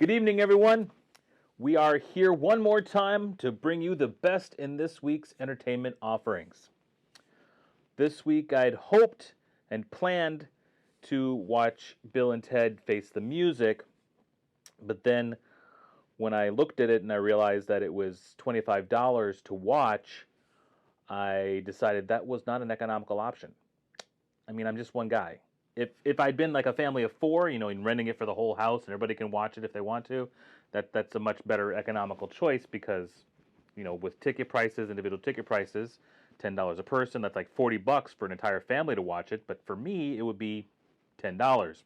Good evening, everyone. We are here one more time to bring you the best in this week's entertainment offerings. This week, I'd hoped and planned to watch Bill and Ted Face the Music, but then when I looked at it and I realized that it was $25 to watch, I decided that was not an economical option. I mean, I'm just one guy. If I'd been like a family of four, and renting it for the whole house and everybody can watch it if they want to, that's a much better economical choice because, with ticket prices, individual ticket prices, $10 a person, that's like $40 for an entire family to watch it. But for me, it would be $10,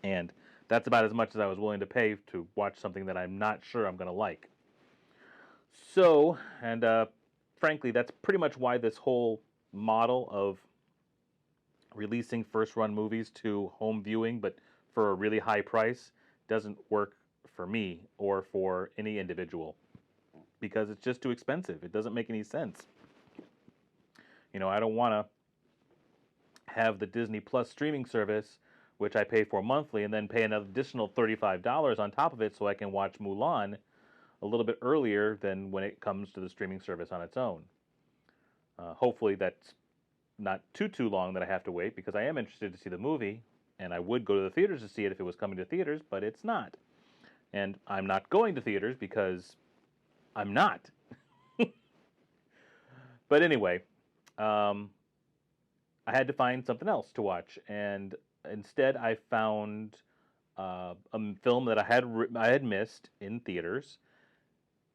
and that's about as much as I was willing to pay to watch something that I'm not sure I'm going to like. So, and frankly, that's pretty much why this whole model of releasing first run movies to home viewing but for a really high price doesn't work for me or for any individual because it's just too expensive. It doesn't make any sense. I don't want to have the Disney Plus streaming service, which I pay for monthly, and then pay an additional $35 on top of it so I can watch Mulan a little bit earlier than when it comes to the streaming service on its own. Hopefully that's not too long that I have to wait because I am interested to see the movie, and I would go to the theaters to see it if it was coming to theaters, but it's not. And I'm not going to theaters because I'm not. But anyway, I had to find something else to watch, and instead I found a film that I had missed in theaters.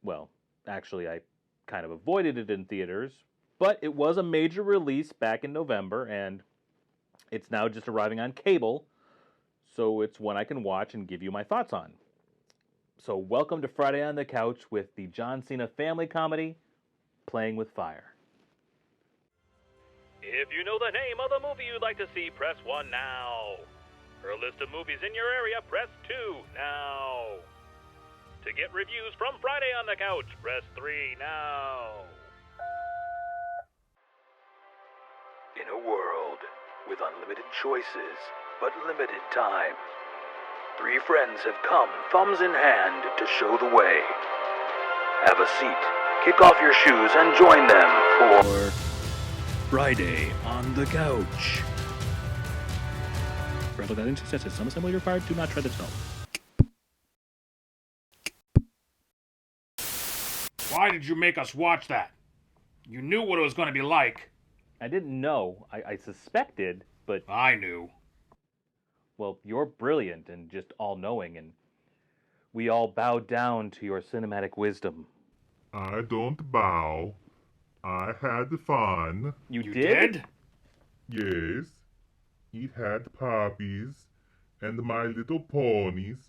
Well, actually, I kind of avoided it in theaters, but it was a major release back in November, and it's now just arriving on cable, so it's one I can watch and give you my thoughts on. So welcome to Friday on the Couch with the John Cena family comedy, Playing with Fire. If you know the name of the movie you'd like to see, press 1 now. For a list of movies in your area, press 2 now. To get reviews from Friday on the Couch, press 3 now. In a world with unlimited choices but limited time, 3 friends have come thumbs in hand to show the way. Have a seat, kick off your shoes, and join them for Friday on the Couch. For all that instances, some assembly required, do not try the stone. Why did you make us watch that? You knew what it was going to be like. I didn't know. I suspected, but... I knew. Well, you're brilliant and just all-knowing, and we all bow down to your cinematic wisdom. I don't bow. I had fun. You did? Yes. It had puppies and My Little Ponies,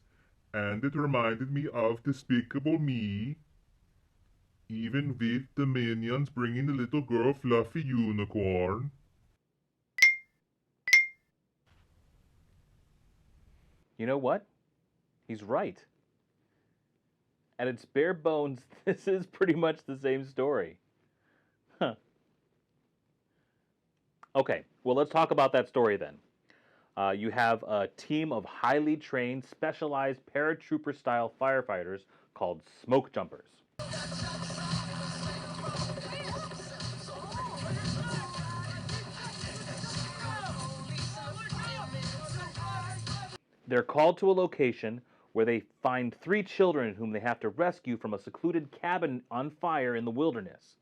and it reminded me of Despicable Me. Even with the minions bringing the little girl Fluffy Unicorn. You know what? He's right. At its bare bones, this is pretty much the same story. Huh. Okay, well, let's talk about that story then. You have a team of highly trained, specialized paratrooper-style firefighters called smoke jumpers. They're called to a location where they find 3 children whom they have to rescue from a secluded cabin on fire in the wilderness.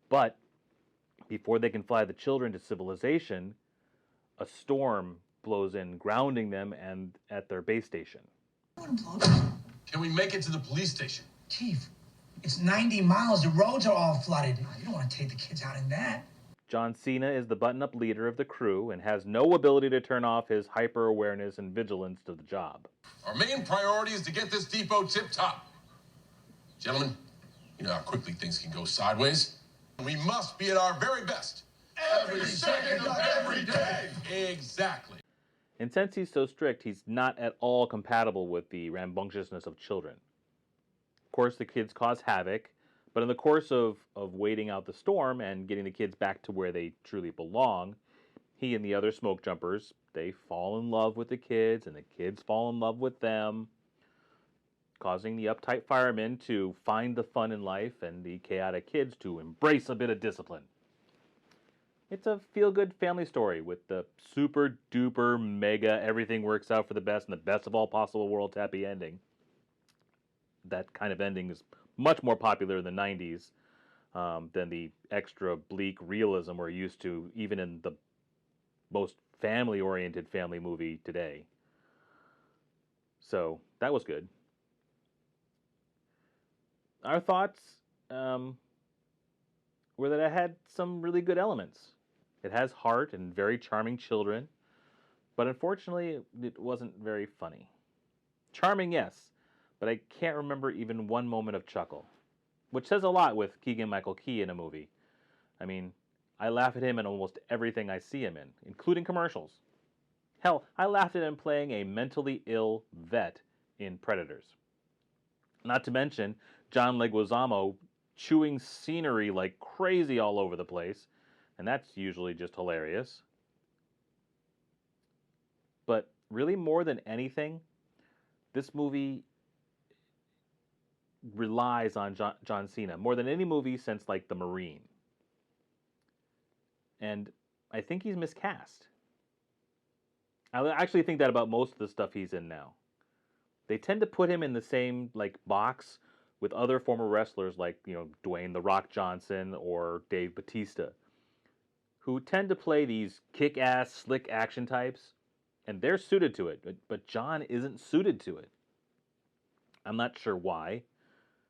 But before they can fly the children to civilization, a storm blows in, grounding them and at their base station. Can we make it to the police station? Chief, it's 90 miles. The roads are all flooded. You don't want to take the kids out in that. John Cena is the button-up leader of the crew and has no ability to turn off his hyper-awareness and vigilance to the job. Our main priority is to get this depot tip-top. Gentlemen, you know how quickly things can go sideways. We must be at our very best. Every second of every day. Exactly. And since he's so strict, he's not at all compatible with the rambunctiousness of children. Of course, the kids cause havoc, but in the course of waiting out the storm and getting the kids back to where they truly belong, He and the other smoke jumpers, they fall in love with the kids, and the kids fall in love with them, causing the uptight firemen to find the fun in life and the chaotic kids to embrace a bit of discipline. It's a feel-good family story with the super duper mega everything works out for the best and the best of all possible worlds happy ending. That kind of ending is much more popular in the 90s than the extra bleak realism we're used to, even in the most family-oriented family movie today. So that was good. Our thoughts were that it had some really good elements. It has heart and very charming children, but unfortunately, it wasn't very funny. Charming, yes, but I can't remember even one moment of chuckle, which says a lot with Keegan-Michael Key in a movie. I mean, I laugh at him in almost everything I see him in, including commercials. Hell, I laughed at him playing a mentally ill vet in Predators. Not to mention John Leguizamo chewing scenery like crazy all over the place, and that's usually just hilarious. But really, more than anything, this movie relies on John Cena more than any movie since like The Marine. And I think he's miscast. I actually think that about most of the stuff he's in now. They tend to put him in the same like box with other former wrestlers like, Dwayne "The Rock" Johnson or Dave Bautista, who tend to play these kick-ass, slick action types, and they're suited to it, but John isn't suited to it. I'm not sure why,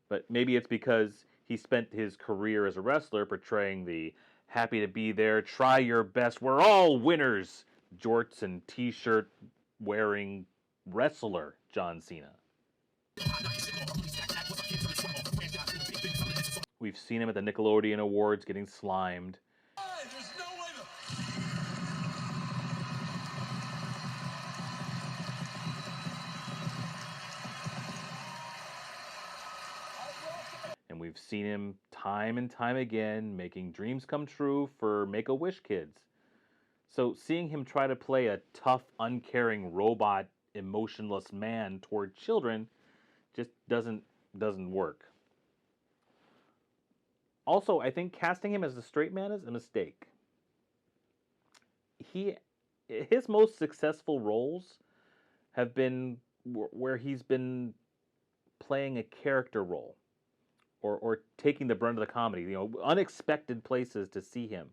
but maybe it's because he spent his career as a wrestler portraying the happy to be there, try your best, we're all winners, jorts and t-shirt wearing wrestler John Cena. We've seen him at the Nickelodeon Awards getting slimed. There's no way to... And we've seen him time and time again making dreams come true for Make-A-Wish kids. So seeing him try to play a tough, uncaring robot, emotionless man toward children just doesn't work. Also, I think casting him as a straight man is a mistake. His most successful roles have been where he's been playing a character role or taking the brunt of the comedy, unexpected places to see him.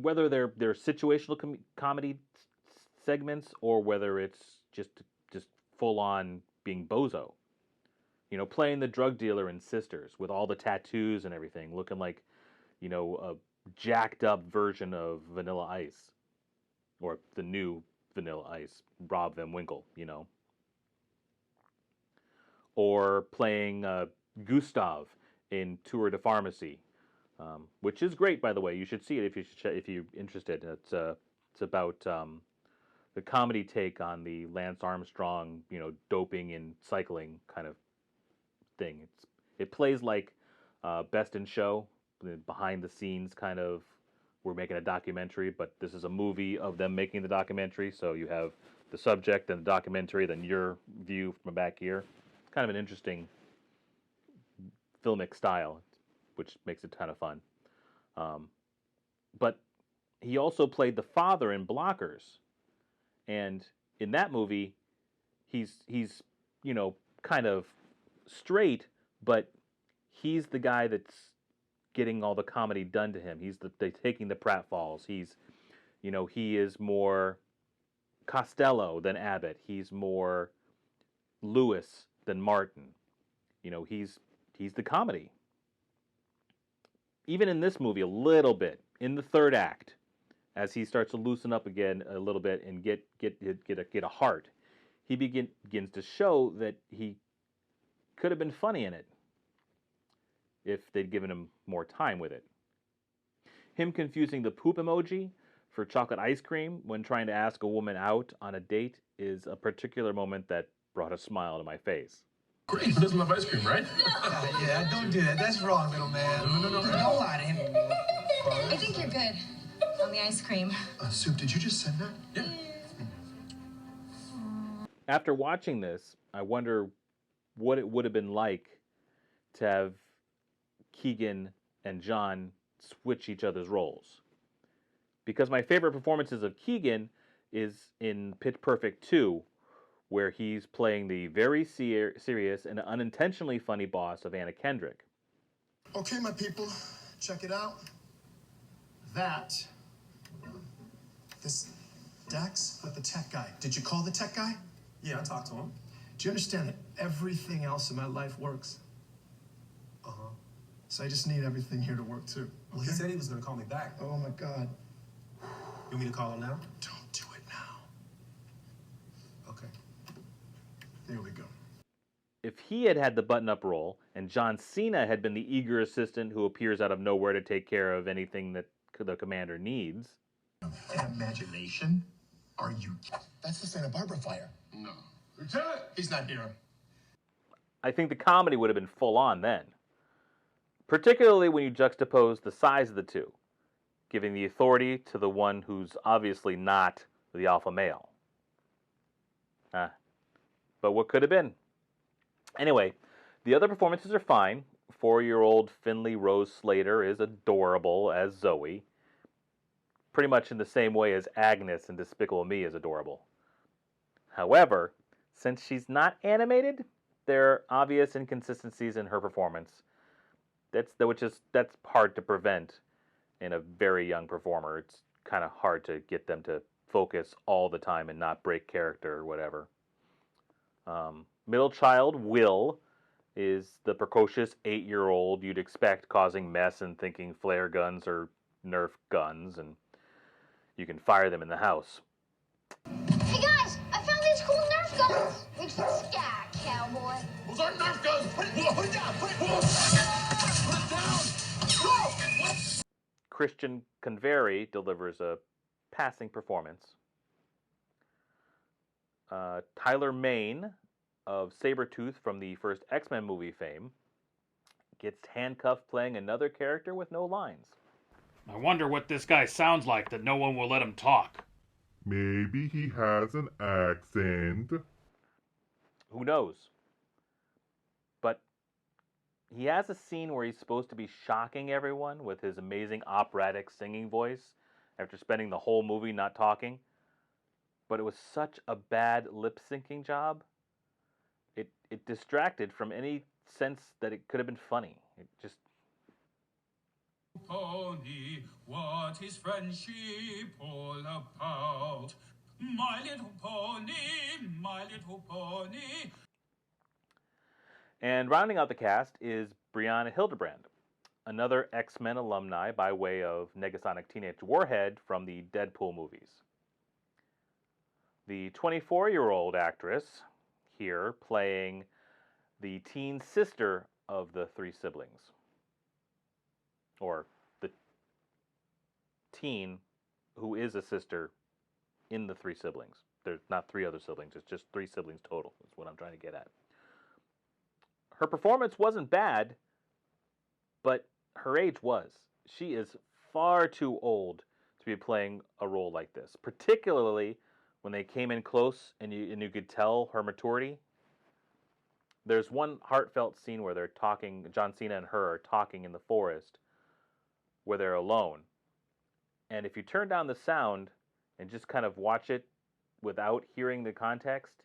Whether they're situational comedy segments or whether it's just full on being bozo. Playing the drug dealer in Sisters with all the tattoos and everything, looking like, a jacked up version of Vanilla Ice. Or the new Vanilla Ice, Rob Van Winkle, Or playing Gustav in Tour de Pharmacy, which is great, by the way. You should see it if you're interested. It's about the comedy take on the Lance Armstrong, doping and cycling kind of thing. It plays like Best in Show, behind the scenes kind of. We're making a documentary, but this is a movie of them making the documentary. So you have the subject and the documentary, then your view from back here. Kind of an interesting filmic style, which makes it kind of fun. But he also played the father in Blockers, and in that movie, he's kind of straight, but he's the guy that's getting all the comedy done to him. He's taking the pratfalls. He is more Costello than Abbott. He's more Lewis than Martin. He's the comedy. Even in this movie, a little bit in the third act, as he starts to loosen up again a little bit and get a heart, he begins to show that he could have been funny in it if they'd given him more time with it. Him confusing the poop emoji for chocolate ice cream when trying to ask a woman out on a date is a particular moment that brought a smile to my face. Great, he doesn't love ice cream, right? Yeah, don't do that. That's wrong, little man. No. Don't lie to him. I think you're good. on the ice cream. Soup, did you just send that? Yeah. After watching this, I wonder what it would have been like to have Keegan and John switch each other's roles. Because my favorite performances of Keegan is in Pitch Perfect 2, where he's playing the very serious and unintentionally funny boss of Anna Kendrick. Okay, my people, check it out. This Dax with the tech guy. Did you call the tech guy? Yeah, I talked to him. Do you understand that everything else in my life works? Uh-huh. So I just need everything here to work too. Well, he said he was gonna call me back. Oh my God. You want me to call him now? Don't do it now. Okay. There we go. If he had had the button-up role and John Cena had been the eager assistant who appears out of nowhere to take care of anything that the commander needs. Imagination? Are you? That's the Santa Barbara fire. No. Lieutenant! He's not here. I think the comedy would have been full on then. Particularly when you juxtapose the size of the two, giving the authority to the one who's obviously not the alpha male. But what could have been? Anyway, the other performances are fine. 4-year-old Finley Rose Slater is adorable as Zoe. Pretty much in the same way as Agnes in Despicable Me is adorable. However, since she's not animated, there are obvious inconsistencies in her performance. That's hard to prevent in a very young performer. It's kind of hard to get them to focus all the time and not break character or whatever. Middle child Will is the precocious 8-year-old you'd expect causing mess and thinking flare guns are Nerf guns and you can fire them in the house. Hey guys, I found these cool Nerf guns. We can scat, cowboy. Those aren't Nerf guns! Put it down! Put it down! Whoa! Christian Convery delivers a passing performance. Tyler Mane of Sabretooth from the first X-Men movie fame gets handcuffed playing another character with no lines. I wonder what this guy sounds like that no one will let him talk. Maybe he has an accent. Who knows? But he has a scene where he's supposed to be shocking everyone with his amazing operatic singing voice after spending the whole movie not talking. But it was such a bad lip-syncing job. It distracted from any sense that it could have been funny. It just... Pony, what is friendship all about? My little pony, my little pony. And rounding out the cast is Brianna Hildebrand, another X-Men alumni by way of Negasonic Teenage Warhead from the Deadpool movies. The 24-year-old actress here playing the teen sister of the three siblings. Or the teen who is a sister in the three siblings. There's not 3 other siblings, it's just 3 siblings total, is what I'm trying to get at. Her performance wasn't bad, but her age was. She is far too old to be playing a role like this, particularly when they came in close and you could tell her maturity. There's one heartfelt scene where they're talking, John Cena and her are talking in the forest where they're alone. And if you turn down the sound and just kind of watch it without hearing the context,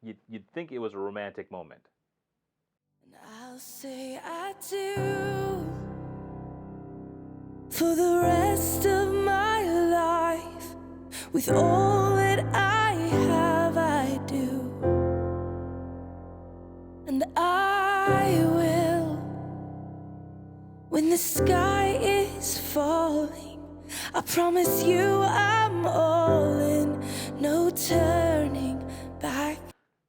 you'd think it was a romantic moment. And I'll say I do for the rest of my life. With all that I have, I do. And I will when the sky is falling. I promise you I'm all in, no turning back.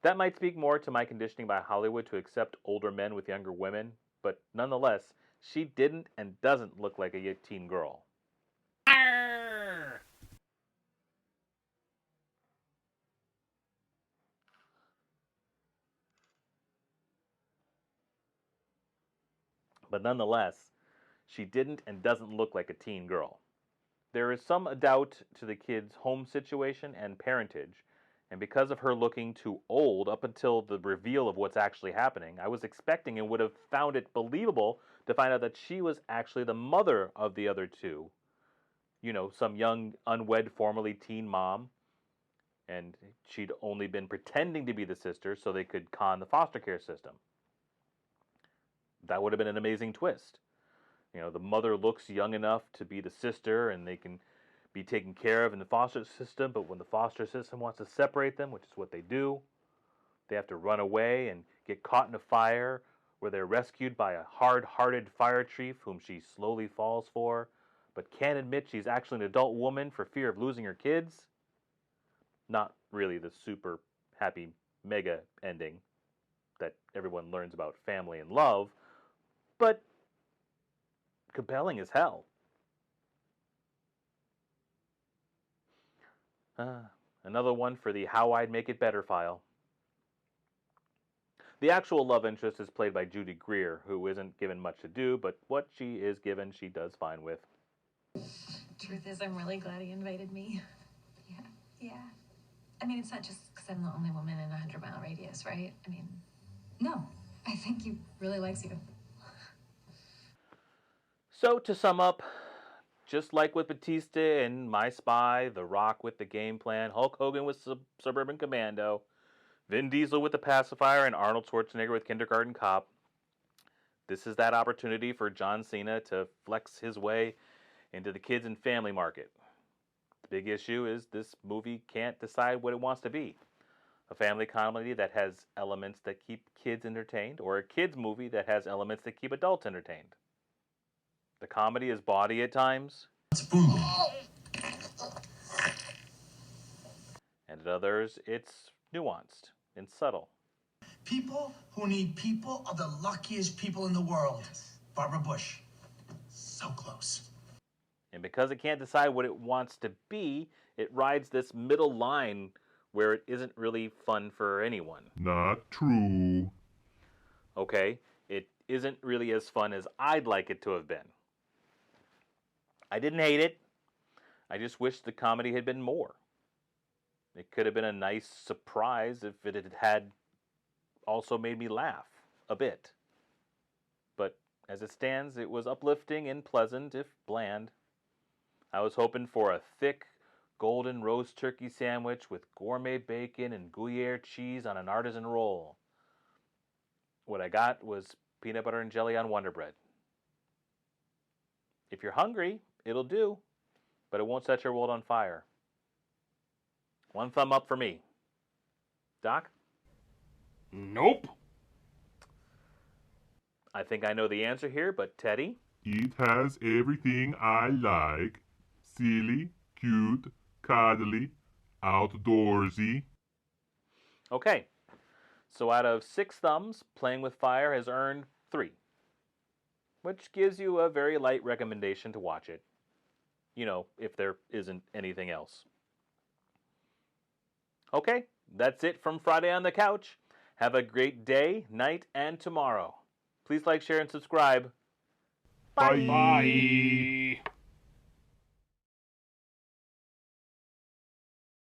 That might speak more to my conditioning by Hollywood to accept older men with younger women, but nonetheless, she didn't and doesn't look like a teen girl. Arr! But nonetheless, she didn't and doesn't look like a teen girl. There is some doubt to the kid's home situation and parentage, and because of her looking too old up until the reveal of what's actually happening, I was expecting and would have found it believable to find out that she was actually the mother of the other two. You know, some young, unwed, formerly teen mom, and she'd only been pretending to be the sister so they could con the foster care system. That would have been an amazing twist. You know, the mother looks young enough to be the sister and they can be taken care of in the foster system, but when the foster system wants to separate them, which is what they do, they have to run away and get caught in a fire where they're rescued by a hard-hearted fire chief whom she slowly falls for, but can't admit she's actually an adult woman for fear of losing her kids. Not really the super happy mega ending that everyone learns about family and love, but compelling as hell. Another one for the How I'd Make It Better file. The actual love interest is played by Judy Greer, who isn't given much to do, but what she is given, she does fine with. Truth is, I'm really glad he invited me. Yeah. I mean, it's not just because I'm the only woman in a 100-mile radius, right? I mean, no. I think he really likes you. So, to sum up, just like with Batista and My Spy, The Rock with the game plan, Hulk Hogan with Suburban Commando, Vin Diesel with the pacifier, and Arnold Schwarzenegger with Kindergarten Cop, this is that opportunity for John Cena to flex his way into the kids and family market. The big issue is this movie can't decide what it wants to be. A family comedy that has elements that keep kids entertained, or a kids movie that has elements that keep adults entertained. The comedy is bawdy at times, and at others it's nuanced and subtle. People who need people are the luckiest people in the world. Barbara Bush. So close. And because it can't decide what it wants to be, it rides this middle line where it isn't really fun for anyone. Not true. Okay, it isn't really as fun as I'd like it to have been. I didn't hate it. I just wish the comedy had been more. It could have been a nice surprise if it had also made me laugh a bit. But as it stands, it was uplifting and pleasant, if bland. I was hoping for a thick, golden roast turkey sandwich with gourmet bacon and Gruyere cheese on an artisan roll. What I got was peanut butter and jelly on Wonder Bread. If you're hungry, it'll do, but it won't set your world on fire. One thumb up for me. Doc? Nope. I think I know the answer here, but Teddy? It has everything I like. Silly, cute, cuddly, outdoorsy. Okay, so out of 6 thumbs, Playing with Fire has earned 3, which gives you a very light recommendation to watch it. You know, if there isn't anything else. Okay, that's it from Friday on the Couch. Have a great day, night, and tomorrow. Please like, share, and subscribe. Bye. Bye.